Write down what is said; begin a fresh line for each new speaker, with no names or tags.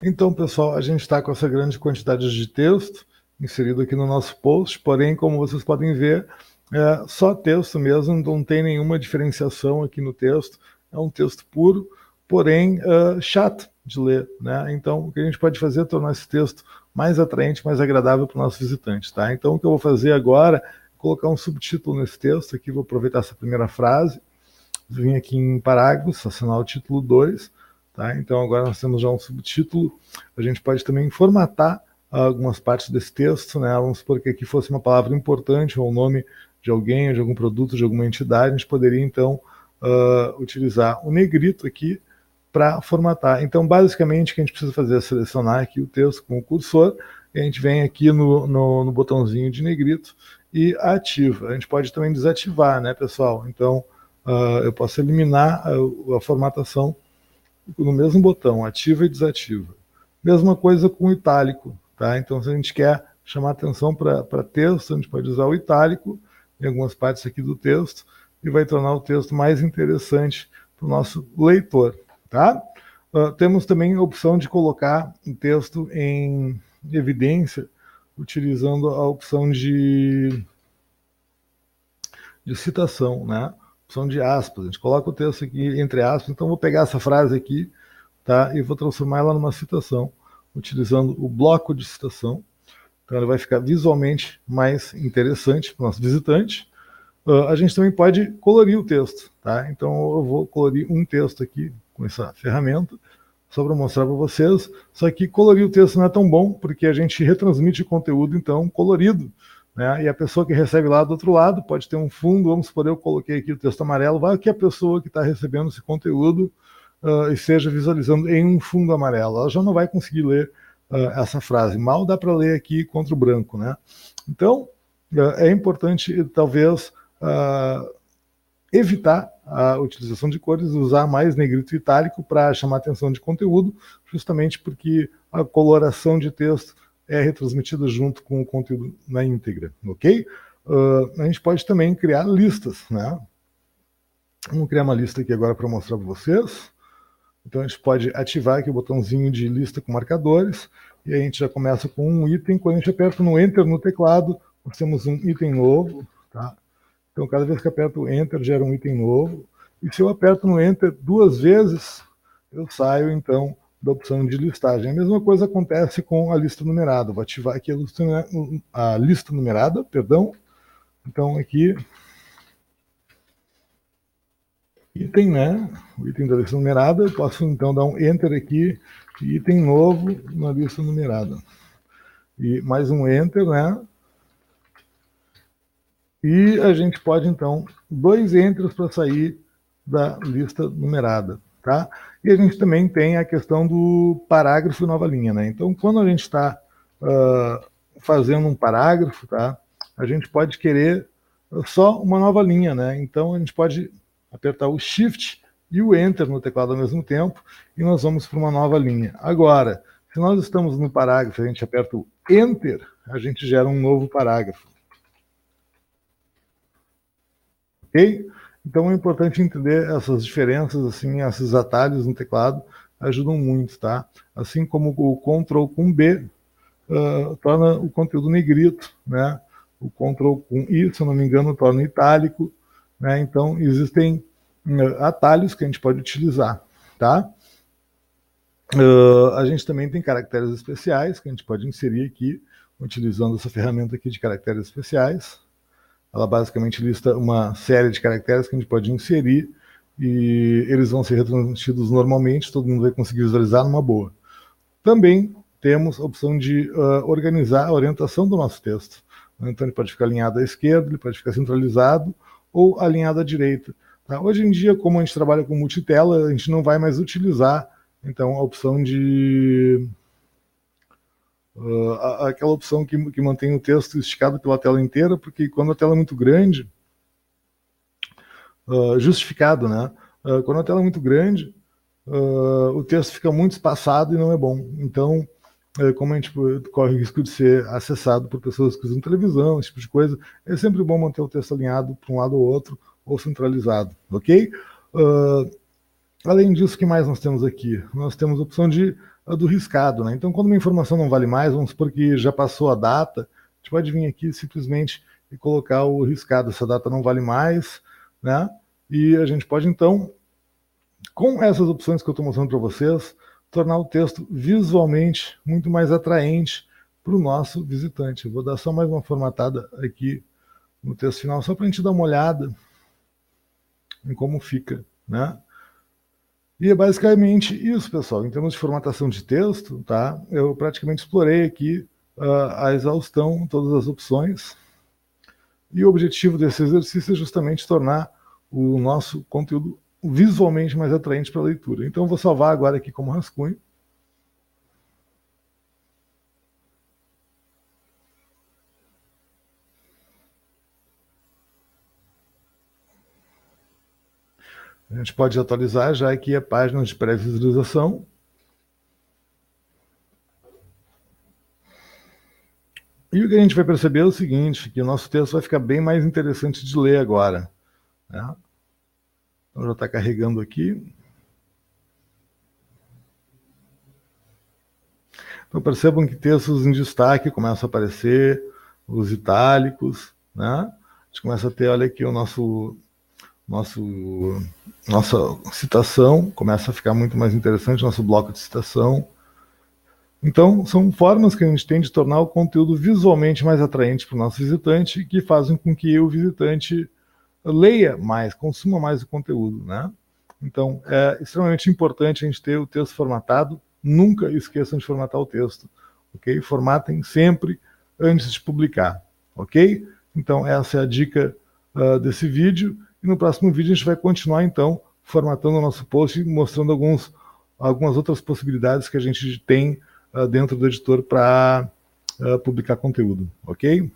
Então, pessoal, a gente está com essa grande quantidade de texto inserido aqui no nosso post, porém, como vocês podem ver, é só texto mesmo, não tem nenhuma diferenciação aqui no texto, é um texto puro, porém chato de ler, né? Então, o que a gente pode fazer é tornar esse texto mais atraente, mais agradável para o nosso visitante, tá? Então, o que eu vou fazer agora é colocar um subtítulo nesse texto aqui, vou aproveitar essa primeira frase, vim aqui em parágrafos, assinar o título 2. Tá? Então agora nós temos já um subtítulo. A gente pode também formatar algumas partes desse texto, né? Vamos supor que aqui fosse uma palavra importante ou o nome de alguém, de algum produto, de alguma entidade, a gente poderia então utilizar o negrito aqui para formatar. Então basicamente o que a gente precisa fazer é selecionar aqui o texto com o cursor, e a gente vem aqui no botãozinho de negrito e ativa. A gente pode também desativar, né, pessoal? Então eu posso eliminar a formatação no mesmo botão, ativa e desativa. Mesma coisa com o itálico, tá? Então, se a gente quer chamar atenção para texto, a gente pode usar o itálico em algumas partes aqui do texto e vai tornar o texto mais interessante para o nosso leitor, tá? Temos também a opção de colocar o texto em evidência, utilizando a opção de citação, né? Opção de aspas. A gente coloca o texto aqui entre aspas, então vou pegar essa frase aqui, tá? E vou transformar ela numa citação, utilizando o bloco de citação. Então ele vai ficar visualmente mais interessante para o nosso visitante. A gente também pode colorir o texto, tá? Então eu vou colorir um texto aqui com essa ferramenta, só para mostrar para vocês. Só que colorir o texto não é tão bom, porque a gente retransmite o conteúdo, então, colorido. Né? E a pessoa que recebe lá do outro lado pode ter um fundo, vamos supor, eu coloquei aqui o texto amarelo, vai que a pessoa que está recebendo esse conteúdo esteja visualizando em um fundo amarelo. Ela já não vai conseguir ler essa frase. Mal dá para ler aqui contra o branco. Né? Então, é importante, talvez, evitar a utilização de cores, usar mais negrito e itálico para chamar atenção de conteúdo, justamente porque a coloração de texto é retransmitida junto com o conteúdo na íntegra, ok? A gente pode também criar listas, né? Vamos criar uma lista aqui agora para mostrar para vocês. Então a gente pode ativar aqui o botãozinho de lista com marcadores, e a gente já começa com um item. Quando a gente aperta no Enter no teclado, nós temos um item novo, tá? Então, cada vez que aperto o Enter, gera um item novo. E se eu aperto no Enter 2 vezes, eu saio, então, da opção de listagem. A mesma coisa acontece com a lista numerada. Vou ativar aqui a lista numerada, perdão. Então, aqui, item, né? O item da lista numerada. Eu posso, então, dar um Enter aqui, item novo na lista numerada. E mais um Enter, né? E a gente pode, então, 2 enters para sair da lista numerada, tá? E a gente também tem a questão do parágrafo nova linha, né? Então, quando a gente está fazendo um parágrafo, tá? A gente pode querer só uma nova linha, né? Então, a gente pode apertar o Shift e o Enter no teclado ao mesmo tempo e nós vamos para uma nova linha. Agora, se nós estamos no parágrafo, a gente aperta o Enter, a gente gera um novo parágrafo. Ok? Então é importante entender essas diferenças, assim, esses atalhos no teclado ajudam muito, tá? Assim como o Ctrl com B torna o conteúdo negrito, né? O Ctrl com I, se eu não me engano, torna itálico, né? Então existem atalhos que a gente pode utilizar, tá? A gente também tem caracteres especiais que a gente pode inserir aqui, utilizando essa ferramenta aqui de caracteres especiais. Ela basicamente lista uma série de caracteres que a gente pode inserir e eles vão ser retransmitidos normalmente, todo mundo vai conseguir visualizar numa boa. Também temos a opção de organizar a orientação do nosso texto. Então ele pode ficar alinhado à esquerda, ele pode ficar centralizado ou alinhado à direita. Tá? Hoje em dia, como a gente trabalha com multitela, a gente não vai mais utilizar então a opção de aquela opção que mantém o texto esticado pela tela inteira, porque quando a tela é muito grande, justificado, né? Quando a tela é muito grande, o texto fica muito espaçado e não é bom. Então, como a gente corre o risco de ser acessado por pessoas que usam televisão, esse tipo de coisa, é sempre bom manter o texto alinhado para um lado ou outro, ou centralizado, ok? Além disso, o que mais nós temos aqui? Nós temos a opção de do riscado, né? Então, quando uma informação não vale mais, vamos supor que já passou a data, a gente pode vir aqui simplesmente e colocar o riscado. Essa data não vale mais, né? E a gente pode, então, com essas opções que eu estou mostrando para vocês, tornar o texto visualmente muito mais atraente para o nosso visitante. Eu vou dar só mais uma formatada aqui no texto final, só para a gente dar uma olhada em como fica, né? E é basicamente isso, pessoal. Em termos de formatação de texto, tá? Eu praticamente explorei aqui a exaustão, todas as opções. E o objetivo desse exercício é justamente tornar o nosso conteúdo visualmente mais atraente para a leitura. Então eu vou salvar agora aqui como rascunho. A gente pode atualizar já aqui a página de pré-visualização. E o que a gente vai perceber é o seguinte, que o nosso texto vai ficar bem mais interessante de ler agora, né? Então já está carregando aqui. Então percebam que textos em destaque começam a aparecer, os itálicos, né? A gente começa a ter, olha aqui, o nossa citação começa a ficar muito mais interessante, nosso bloco de citação. Então, são formas que a gente tem de tornar o conteúdo visualmente mais atraente para o nosso visitante, que fazem com que o visitante leia mais, consuma mais o conteúdo, né? Então, é extremamente importante a gente ter o texto formatado. Nunca esqueçam de formatar o texto, ok? Formatem sempre antes de publicar, ok? Então, essa é a dica desse vídeo. E no próximo vídeo a gente vai continuar, então, formatando o nosso post e mostrando algumas outras possibilidades que a gente tem dentro do editor para publicar conteúdo, ok?